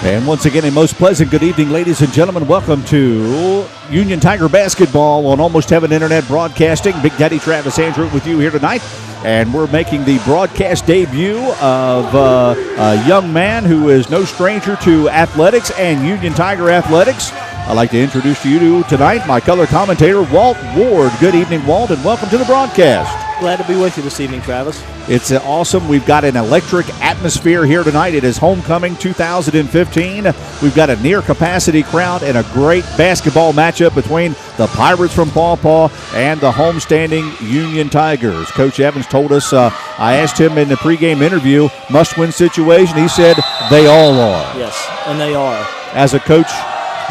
And once again, a most pleasant good evening, ladies and gentlemen. Welcome to Union Tiger Basketball on Almost Heaven Internet Broadcasting. Big Daddy Travis Andrew with you here tonight. And we're making the broadcast debut of a young man who is no stranger to athletics and Union Tiger athletics. I'd like to introduce to you tonight my color commentator, Walt Ward. Good evening, Walt, and welcome to the broadcast. Glad to be with you this evening, Travis. It's awesome. We've got an electric atmosphere here tonight. It is Homecoming 2015. We've got a near-capacity crowd and a great basketball matchup between the Pirates from Paw and the homestanding Union Tigers. Coach Evans told us, I asked him in the pregame interview, must-win situation. He said they all are. Yes, and they are. As a coach,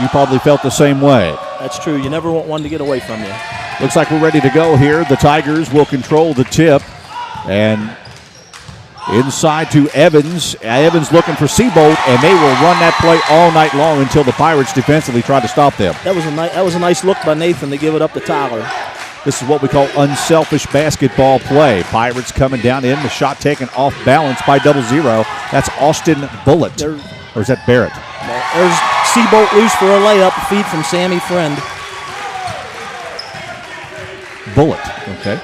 you probably felt the same way. That's true. You never want one to get away from you. Looks like we're ready to go here. The Tigers will control the tip. And inside to Evans. Evans looking for Seabolt, and they will run that play all night long until the Pirates defensively try to stop them. That was a nice look by Nathan to give it up to Tyler. This is what we call unselfish basketball play. Pirates coming down in. The shot taken off balance by 0-0. That's Austin Bullitt. Or is that Barrett? There's Seabolt loose for a layup. A feed from Sammy Friend. Bullitt. Okay.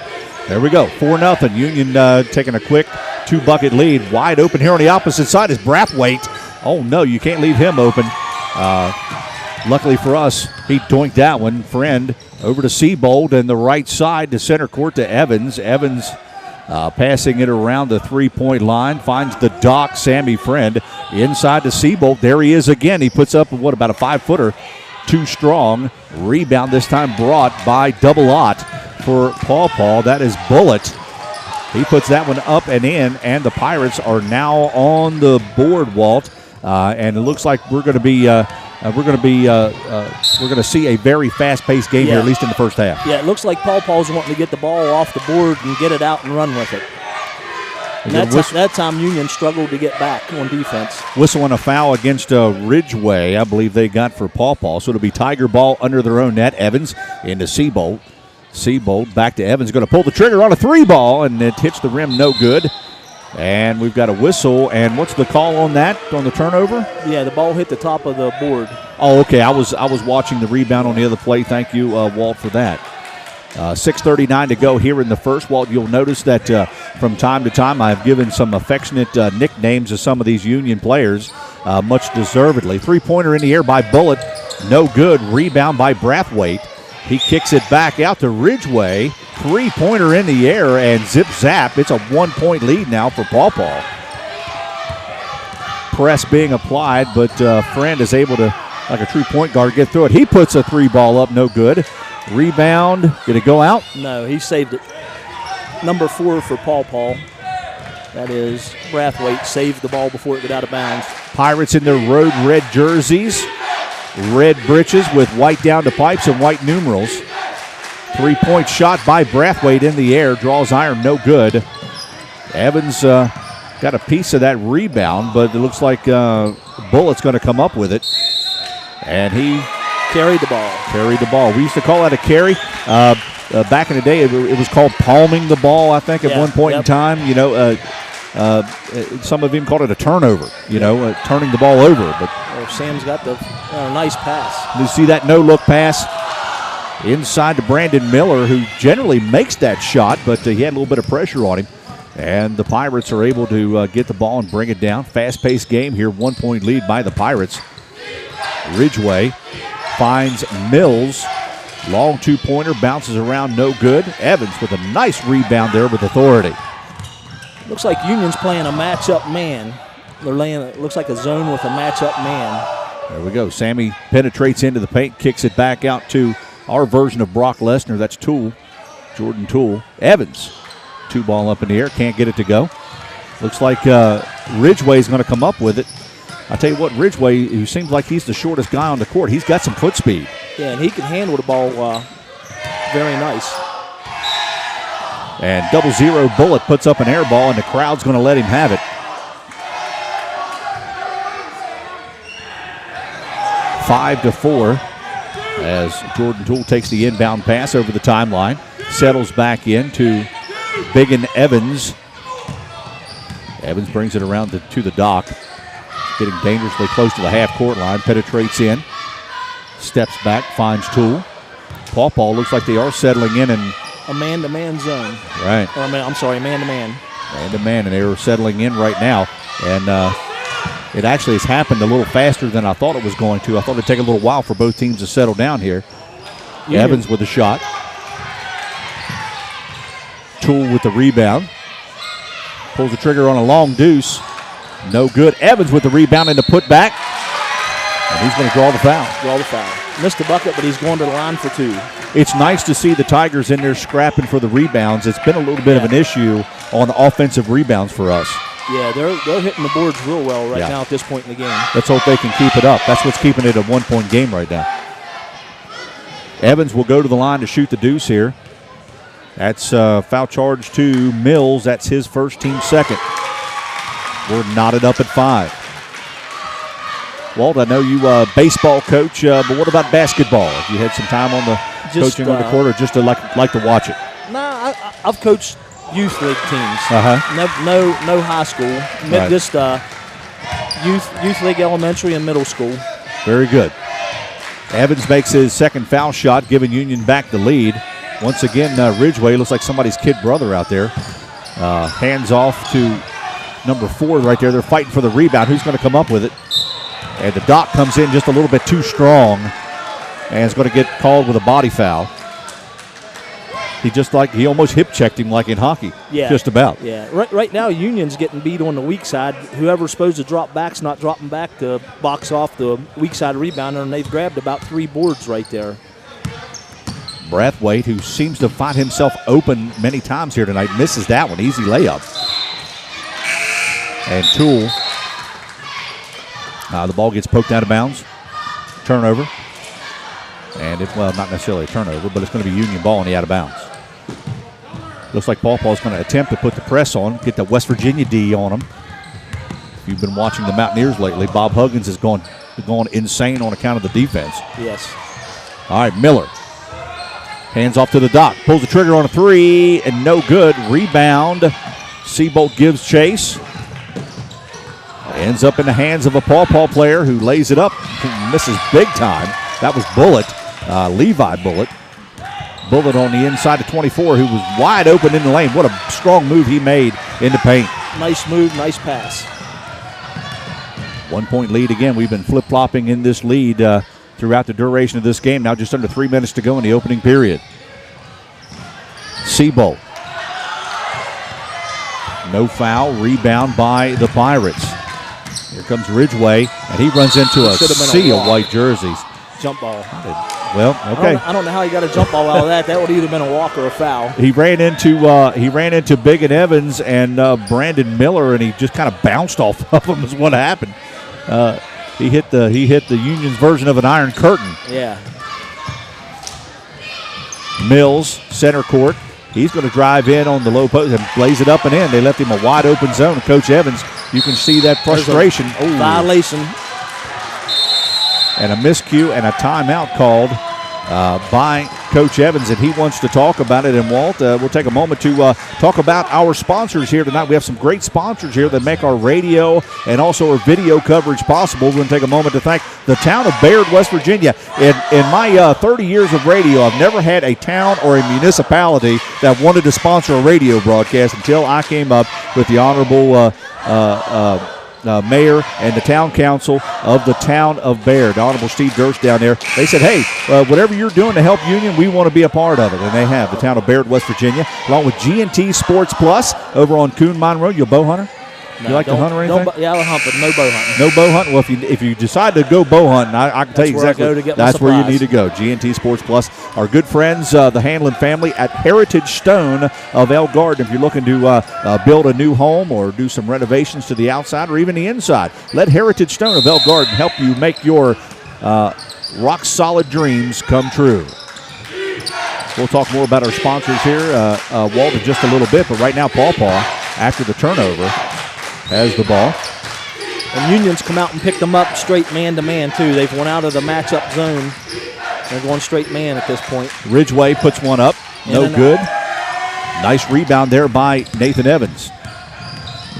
There we go. 4-0. Union taking a quick two-bucket lead. Wide open here on the opposite side is Brathwaite. Oh, no, you can't leave him open. Luckily for us, he doinked that one. Friend over to Seabold and the right side to center court to Evans. Evans passing it around the three-point line. Finds the dock, Sammy Friend. Inside to Seabold. There he is again. He puts up, about a 5-footer. Too strong. Rebound this time brought by Double-Ott for Paw. That is Bullitt. He puts that one up and in, and the Pirates are now on the board, Walt. And it looks like we're going to see a very fast-paced game here, at least in the first half. Yeah, it looks like Paw's wanting to get the ball off the board and get it out and run with it. And that time Union struggled to get back on defense. Whistling a foul against Ridgeway, I believe they got for Paw. So it'll be Tiger ball under their own net. Evans into Seabold. Seabold back to Evans, going to pull the trigger on a three ball, and it hits the rim, no good. And we've got a whistle, and what's the call on that, on the turnover? Yeah, the ball hit the top of the board. Oh, okay, I was watching the rebound on the other play. Thank you, Walt, for that. 6:39 to go here in the first. Walt, you'll notice that from time to time I've given some affectionate nicknames to some of these Union players, much deservedly. Three-pointer in the air by Bullitt, no good. Rebound by Brathwaite. He kicks it back out to Ridgeway. Three-pointer in the air, and zip-zap. It's a one-point lead now for Paw. Press being applied, but Friend is able to, like a true point guard, get through it. He puts a three-ball up, no good. Rebound. Did it go out? No, he saved it. Number 4 for Paw. That is Brathwaite saved the ball before it got out of bounds. Pirates in their road red jerseys. Red breeches with white down to pipes and white numerals. Three-point shot by Brathwaite in the air. Draws iron, no good. Evans got a piece of that rebound, but it looks like Bullitt's going to come up with it. And he carried the ball. We used to call that a carry. Back in the day, it was called palming the ball, I think, at one point in time. Some of them called it a turnover, turning the ball over. But Sam's got the nice pass. You see that no-look pass inside to Brandon Miller, who generally makes that shot, but he had a little bit of pressure on him. And the Pirates are able to get the ball and bring it down. Fast-paced game here, 1-point lead by the Pirates. Ridgeway finds Mills. Long two-pointer, bounces around, no good. Evans with a nice rebound there with authority. Looks like Union's playing a matchup man. It looks like a zone with a matchup man. There we go. Sammy penetrates into the paint, kicks it back out to our version of Brock Lesnar. That's Toole, Jordan Toole. Evans, two ball up in the air, can't get it to go. Looks like Ridgeway's going to come up with it. I tell you what, Ridgeway, who seems like he's the shortest guy on the court, he's got some foot speed. Yeah, and he can handle the ball very nice. And 0-0 Bullitt puts up an air ball, and the crowd's going to let him have it. 5-4 as Jordan Toole takes the inbound pass over the timeline. Settles back in to Biggin Evans. Evans brings it around to the dock. getting dangerously close to the half-court line, penetrates in, steps back, finds Toole. Paw looks like they are settling in a man-to-man zone. Right. Or man-to-man. Man-to-man, and they are settling in right now. And it actually has happened a little faster than I thought it was going to. I thought it would take a little while for both teams to settle down here. Yeah. Evans with a shot. Toole with the rebound. Pulls the trigger on a long deuce. No good. Evans with the rebound and the putback. And he's going to draw the foul. Missed the bucket, but he's going to the line for 2. It's nice to see the Tigers in there scrapping for the rebounds. It's been a little bit of an issue on the offensive rebounds for us. Yeah, they're hitting the boards real well right now at this point in the game. Let's hope they can keep it up. That's what's keeping it a 1-point game right now. Evans will go to the line to shoot the deuce here. That's foul charge to Mills. That's his first, team second. We're knotted up at 5. Walt, I know you baseball coach, but what about basketball? Have you had some time on the coaching on the court, or just to like to watch it? No, I've coached youth league teams. No high school. Right. Just youth league, elementary and middle school. Very good. Evans makes his second foul shot, giving Union back the lead. Once again, Ridgeway looks like somebody's kid brother out there. Hands off to number 4 right there. They're fighting for the rebound. Who's going to come up with it? And the dot comes in just a little bit too strong, and is going to get called with a body foul. He almost hip checked him like in hockey. Yeah. Just about. Yeah. Right now, Union's getting beat on the weak side. Whoever's supposed to drop back's not dropping back to box off the weak side rebounder, and they've grabbed about 3 boards right there. Brathwaite, who seems to find himself open many times here tonight, misses that one. Easy layup. And Toole. The ball gets poked out of bounds. Turnover. And not necessarily a turnover, but it's going to be Union ball and the out of bounds. Looks like Paw is going to attempt to put the press on, get the West Virginia D on him. If you've been watching the Mountaineers lately, Bob Huggins has gone insane on account of the defense. Yes. All right, Miller. Hands off to the dot. Pulls the trigger on a 3, and no good. Rebound. Seabolt gives chase. Ends up in the hands of a Paw player who lays it up. Misses big time. That was Bullitt, Levi Bullitt. Bullitt on the inside of 24, who was wide open in the lane. What a strong move he made in the paint. Nice move, nice pass. 1-point lead again. We've been flip-flopping in this lead throughout the duration of this game. Now just under 3 minutes to go in the opening period. Seabolt. No foul. Rebound by the Pirates. Here comes Ridgeway, and he runs into a sea of white jerseys. Jump ball. Well, okay. I don't know how he got a jump ball out of that. That would either have been a walk or a foul. He ran into Big and Evans and Brandon Miller, and he just kind of bounced off of him. Is what happened. He hit the Union's version of an iron curtain. Yeah. Mills, center court. He's going to drive in on the low post and blaze it up and in. They left him a wide open zone. Coach Evans, you can see that frustration. Violation. And a miscue and a timeout called by Coach Evans, and he wants to talk about it. And Walt, we'll take a moment to talk about our sponsors here tonight. We have some great sponsors here that make our radio and also our video coverage possible. We're going to take a moment to thank the town of Bayard, West Virginia. In my 30 years of radio, I've never had a town or a municipality that wanted to sponsor a radio broadcast until I came up with the Honorable mayor and the town council of the town of Bayard, Honorable Steve Durst down there. They said, hey, whatever you're doing to help Union, we want to be a part of it. And they have. The town of Bayard, West Virginia, along with G&T Sports Plus over on Coon Mine Road. You a bow hunter? No, you like to hunt or anything? Yeah, I'll hunt, but no bow hunting. No bow hunting? Well, if you decide to go bow hunting, I can tell you exactly. That's where you need to go. G&T Sports Plus. Our good friends, the Hanlon family at Heritage Stone of El Garden. If you're looking to build a new home or do some renovations to the outside or even the inside, let Heritage Stone of El Garden help you make your rock-solid dreams come true. We'll talk more about our sponsors here, Walt, in just a little bit. But right now, Paw, after the turnover, has the ball. And Union's come out and picked them up straight man-to-man, too. They've went out of the matchup zone. They're going straight man at this point. Ridgeway puts one up. No good. Nice rebound there by Nathan Evans.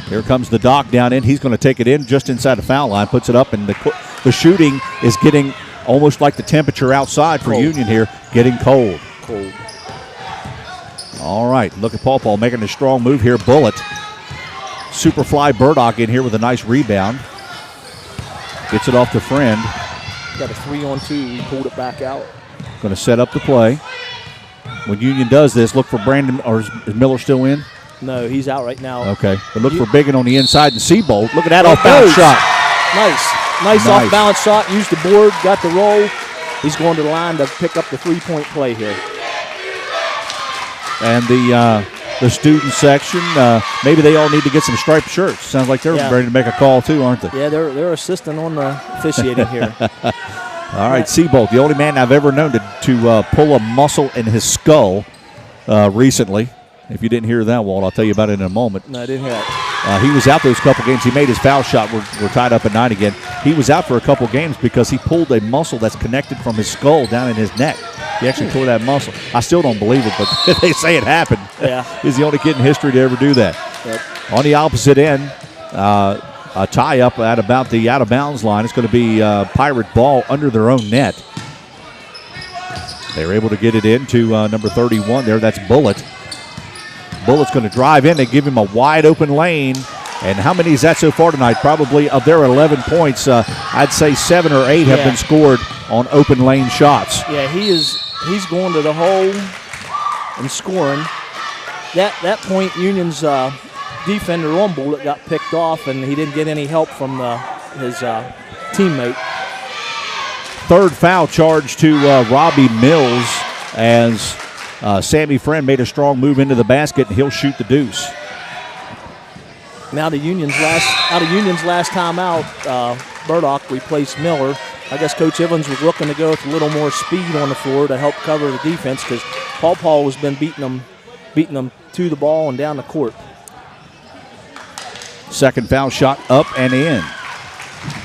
Here comes the Doc down in. He's going to take it in just inside the foul line, puts it up, and the shooting is getting almost like the temperature outside for Union here, getting cold. All right, look at Paw making a strong move here. Bullet. Superfly Burdock in here with a nice rebound. Gets it off to Friend. Got a 3-on-2. He pulled it back out. Going to set up the play. When Union does this, look for Brandon, or is Miller still in? No, he's out right now. Okay, but look for Biggin on the inside and Seabolt. Look at that off-balance shot. Nice off-balance shot. Used the board, got the roll. He's going to the line to pick up the 3-point play here. And the student section, maybe they all need to get some striped shirts. Sounds like they're ready to make a call too, aren't they? Yeah, they're assisting on the officiating here. All right, Seabolt, the only man I've ever known to pull a muscle in his skull recently. If you didn't hear that, Walt, I'll tell you about it in a moment. No, I didn't hear that. He was out those couple games. He made his foul shot. We're tied up at 9 again. He was out for a couple games because he pulled a muscle that's connected from his skull down in his neck. He actually tore that muscle. I still don't believe it, but they say it happened. Yeah. He's the only kid in history to ever do that. Yep. On the opposite end, a tie-up at about the out-of-bounds line. It's going to be Pirate ball under their own net. They were able to get it into number 31 there. That's Bullet. Bullet's going to drive in. They give him a wide-open lane. And how many is that so far tonight? Probably of their 11 points, I'd say 7 or 8 have been scored on open lane shots. Yeah, he's going to the hole and scoring. That point, Union's defender on Bullet got picked off, and he didn't get any help from his teammate. Third foul charge to Robbie Mills as Sammy Friend made a strong move into the basket, and he'll shoot the deuce. Now out of Union's last time out, Burdock replaced Miller. I guess Coach Evans was looking to go with a little more speed on the floor to help cover the defense because Paw has been beating them to the ball and down the court. Second foul shot up and in,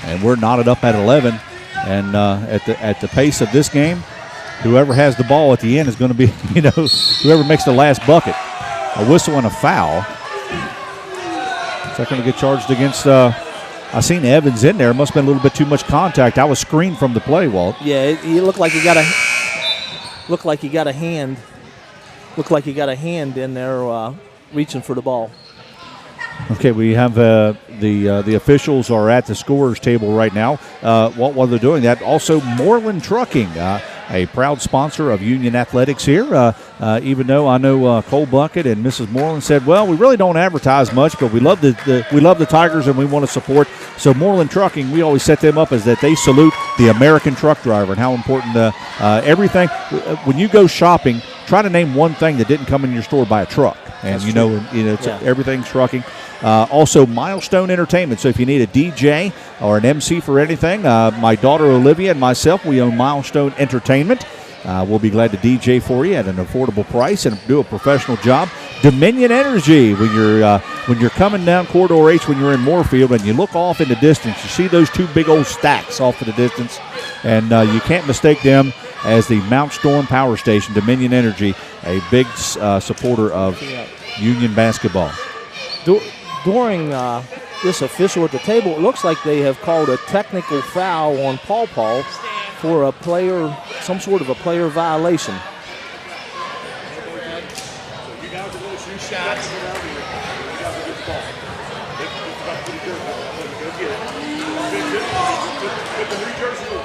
and we're knotted up at 11. And at the pace of this game, whoever has the ball at the end is going to be, whoever makes the last bucket. A whistle and a foul. Is that going to get charged against? I seen Evans in there. Must have been a little bit too much contact. I was screened from the play, Walt. Yeah, he looked like he got a hand. Looked like he got a hand in there reaching for the ball. Okay, we have the officials are at the scorers table right now. While they're doing that, also Moreland Trucking, a proud sponsor of Union Athletics here. Even though I know Cole Bucket and Mrs. Moreland said, well, we really don't advertise much, but we love the Tigers and we want to support. So Moreland Trucking, we always set them up as that they salute the American truck driver and how important everything. When you go shopping, try to name one thing that didn't come in your store by a truck. And everything's trucking. Also, Milestone Entertainment. So if you need a DJ or an MC for anything, my daughter Olivia and myself, we own Milestone Entertainment. We'll be glad to DJ for you at an affordable price and do a professional job. Dominion Energy. When you're coming down Corridor H, when you're in Moorfield, and you look off in the distance, you see those two big old stacks off in the distance, and you can't mistake them as the Mount Storm Power Station. Dominion Energy, a big supporter of Union basketball. During this official at the table, it looks like they have called a technical foul on Paw for a player, some sort of a player violation.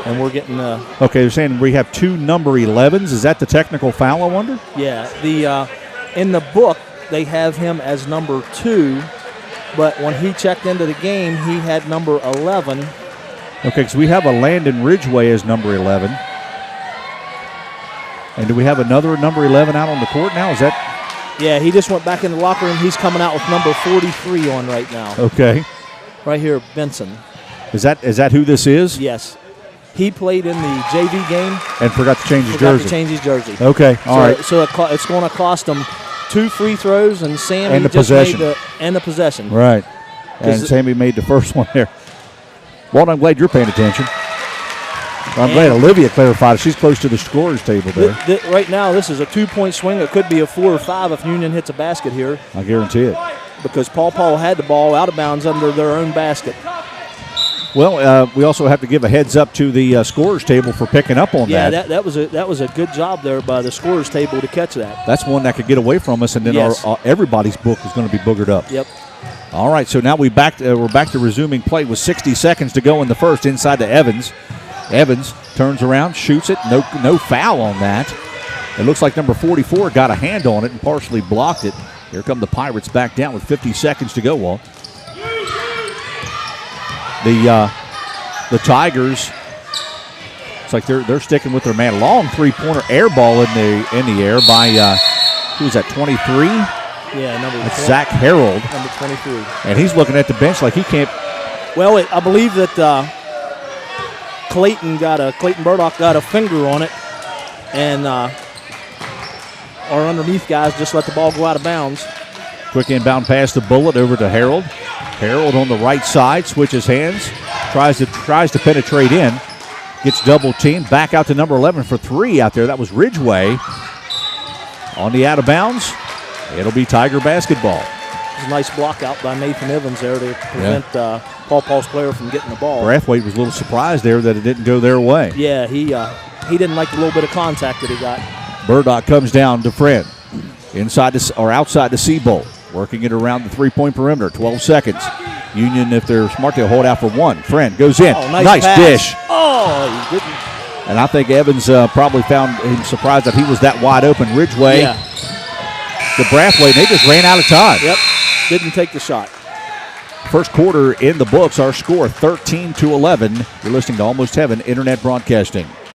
And we're getting okay, they're saying we have two number 11s. Is that the technical foul, I wonder? Yeah. In the book, they have him as number 2, but when he checked into the game, he had number 11. Okay, because we have a Landon Ridgeway as number 11. And do we have another number 11 out on the court now? Is that? Yeah, he just went back in the locker room. He's coming out with number 43 on right now. Okay. Right here, Benson. Is that who this is? Yes. He played in the JV game. And forgot to change his jersey. Forgot to change his jersey. Okay, all right. So it's going to cost him 2 free throws, and Sammy and the just possession. made the possession. Right. And Sammy made the first one there. Walt, I'm glad you're paying attention. I'm glad Olivia clarified it. She's close to the scorers table there. Right now, this is a 2-point swing. It could be a 4 or 5 if Union hits a basket here. I guarantee it. because Paw had the ball out of bounds under their own basket. Well, we also have to give a heads up to the scorers table for picking up on that. Yeah, that was a good job there by the scorers table to catch that. That's one that could get away from us, and then Yes. everybody's book is going to be boogered up. Yep. All right, so now we're back to resuming play with 60 seconds to go in the first. Inside to Evans. Evans turns around, shoots it. No foul on that. It looks like number 44 got a hand on it and partially blocked it. Here come the Pirates back down with 50 seconds to go, Walt. The Tigers, it's like they're sticking with their man. Long three-pointer air ball in the air by who's that? 23. Yeah, That's Zach Harold, number 23, and he's looking at the bench like he can't. Well, I believe that Clayton Burdock got a finger on it, and our underneath guys just let the ball go out of bounds. Quick inbound pass to Bullitt over to Harold. Harold on the right side, switches hands, tries to penetrate in, gets double teamed. Back out to number 11 for three out there. That was Ridgway on the out of bounds. It'll be Tiger basketball. It was a nice block out by Nathan Evans there to prevent Paw's player from getting the ball. Brathwaite was a little surprised there that it didn't go their way. Yeah, he didn't like the little bit of contact that he got. Burdock comes down to Friend. Outside the C-Bolt. Working it around the three-point perimeter. 12 seconds. Union, if they're smart, they'll hold out for one. Friend goes in. Oh, nice pass. dish. Oh, he didn't. And I think Evans probably found him surprised that he was that wide open. Ridgway to Brathwaite. They just ran out of time. Yep. Didn't take the shot. First quarter in the books. Our score 13-11. You're listening to Almost Heaven Internet Broadcasting.